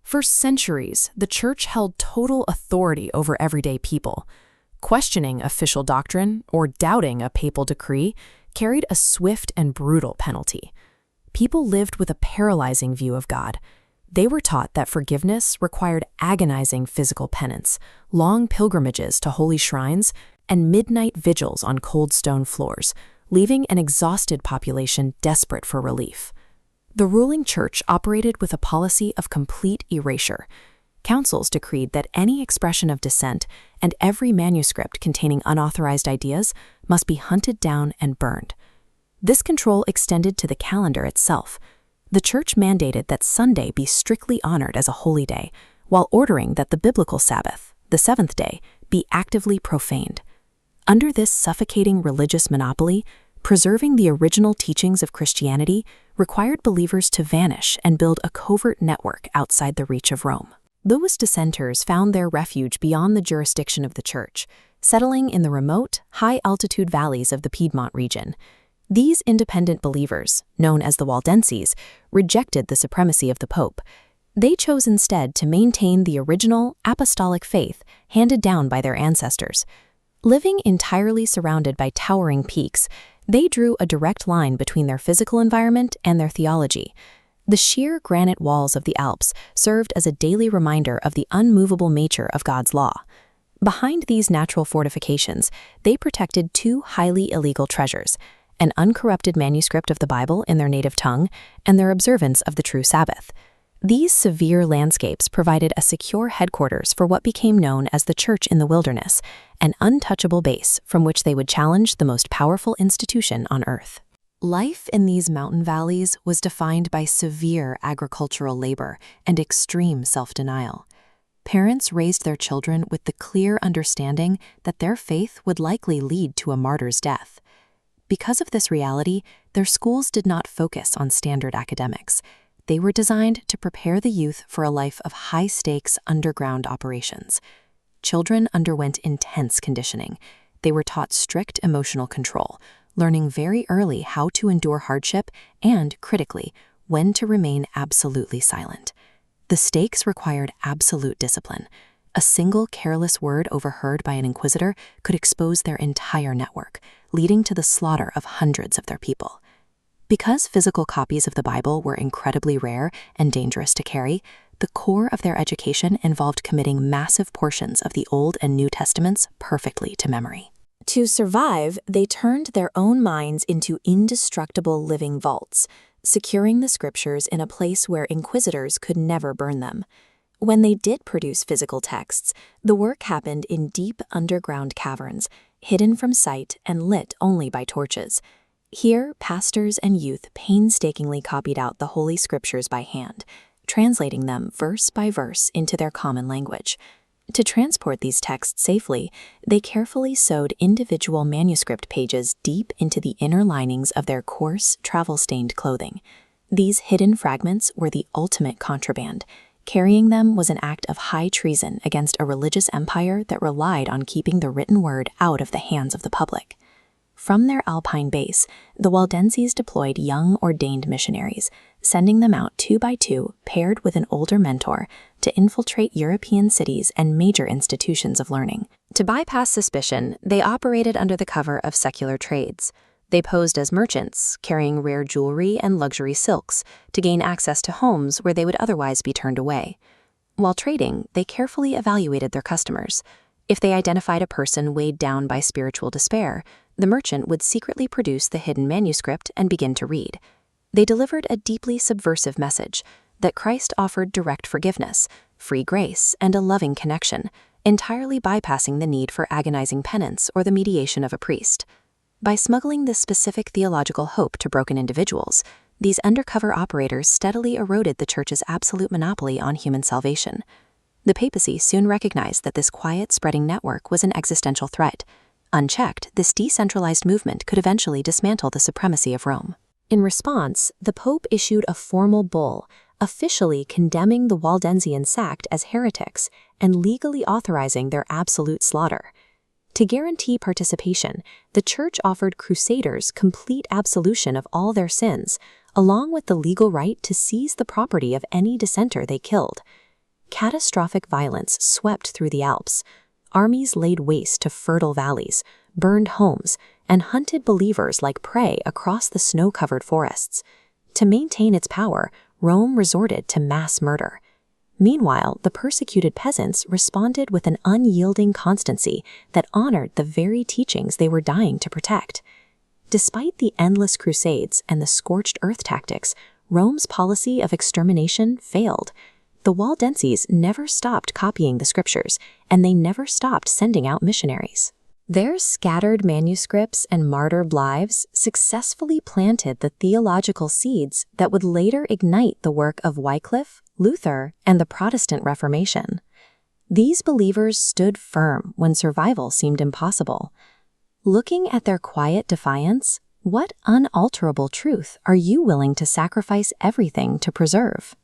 For centuries, the Church held total authority over everyday people. Questioning official doctrine or doubting a papal decree carried a swift and brutal penalty. People lived with a paralyzing view of God. They were taught that forgiveness required agonizing physical penance, long pilgrimages to holy shrines, and midnight vigils on cold stone floors, leaving an exhausted population desperate for relief. The ruling church operated with a policy of complete erasure. Councils decreed that any expression of dissent and every manuscript containing unauthorized ideas must be hunted down and burned. This control extended to the calendar itself. The church mandated that Sunday be strictly honored as a holy day, while ordering that the biblical Sabbath, the seventh day, be actively profaned. Under this suffocating religious monopoly, preserving the original teachings of Christianity required believers to vanish and build a covert network outside the reach of Rome. Those dissenters found their refuge beyond the jurisdiction of the church, settling in the remote, high-altitude valleys of the Piedmont region. These independent believers, known as the Waldenses, rejected the supremacy of the Pope. They chose instead to maintain the original apostolic faith handed down by their ancestors. Living entirely surrounded by towering peaks, they drew a direct line between their physical environment and their theology. The sheer granite walls of the Alps served as a daily reminder of the unmovable nature of God's law. Behind these natural fortifications, they protected two highly illegal treasures: an uncorrupted manuscript of the Bible in their native tongue and their observance of the true Sabbath. These severe landscapes provided a secure headquarters for what became known as the Church in the Wilderness, an untouchable base from which they would challenge the most powerful institution on earth. Life in these mountain valleys was defined by severe agricultural labor and extreme self-denial. Parents raised their children with the clear understanding that their faith would likely lead to a martyr's death. Because of this reality, their schools did not focus on standard academics. They were designed to prepare the youth for a life of high-stakes underground operations. Children underwent intense conditioning. They were taught strict emotional control, learning very early how to endure hardship and, critically, when to remain absolutely silent. The stakes required absolute discipline. A single careless word overheard by an inquisitor could expose their entire network, leading to the slaughter of hundreds of their people. Because physical copies of the Bible were incredibly rare and dangerous to carry, the core of their education involved committing massive portions of the Old and New Testaments perfectly to memory. To survive, they turned their own minds into indestructible living vaults, securing the scriptures in a place where inquisitors could never burn them. When they did produce physical texts, the work happened in deep underground caverns, hidden from sight and lit only by torches. Here, pastors and youth painstakingly copied out the Holy Scriptures by hand, translating them verse by verse into their common language. To transport these texts safely, they carefully sewed individual manuscript pages deep into the inner linings of their coarse, travel-stained clothing. These hidden fragments were the ultimate contraband. Carrying them was an act of high treason against a religious empire that relied on keeping the written word out of the hands of the public. From their Alpine base, the Waldenses deployed young ordained missionaries, sending them out 2 by 2, paired with an older mentor, to infiltrate European cities and major institutions of learning. To bypass suspicion, they operated under the cover of secular trades. They posed as merchants, carrying rare jewelry and luxury silks, to gain access to homes where they would otherwise be turned away. While trading, they carefully evaluated their customers. If they identified a person weighed down by spiritual despair, the merchant would secretly produce the hidden manuscript and begin to read. They delivered a deeply subversive message that Christ offered direct forgiveness, free grace, and a loving connection, entirely bypassing the need for agonizing penance or the mediation of a priest. By smuggling this specific theological hope to broken individuals, these undercover operators steadily eroded the Church's absolute monopoly on human salvation. The papacy soon recognized that this quiet, spreading network was an existential threat. Unchecked, this decentralized movement could eventually dismantle the supremacy of Rome. In response, the Pope issued a formal bull, officially condemning the Waldensian sect as heretics and legally authorizing their absolute slaughter. To guarantee participation, the Church offered crusaders complete absolution of all their sins, along with the legal right to seize the property of any dissenter they killed. catastrophic violence swept through the Alps. Armies laid waste to fertile valleys, burned homes, and hunted believers like prey across the snow-covered forests. To maintain its power, Rome resorted to mass murder. Meanwhile, the persecuted peasants responded with an unyielding constancy that honored the very teachings they were dying to protect. Despite the endless crusades and the scorched earth tactics, Rome's policy of extermination failed. The Waldenses never stopped copying the scriptures, and they never stopped sending out missionaries. Their scattered manuscripts and martyred lives successfully planted the theological seeds that would later ignite the work of Wycliffe, Luther, and the Protestant Reformation. These believers stood firm when survival seemed impossible. Looking at their quiet defiance, what unalterable truth are you willing to sacrifice everything to preserve?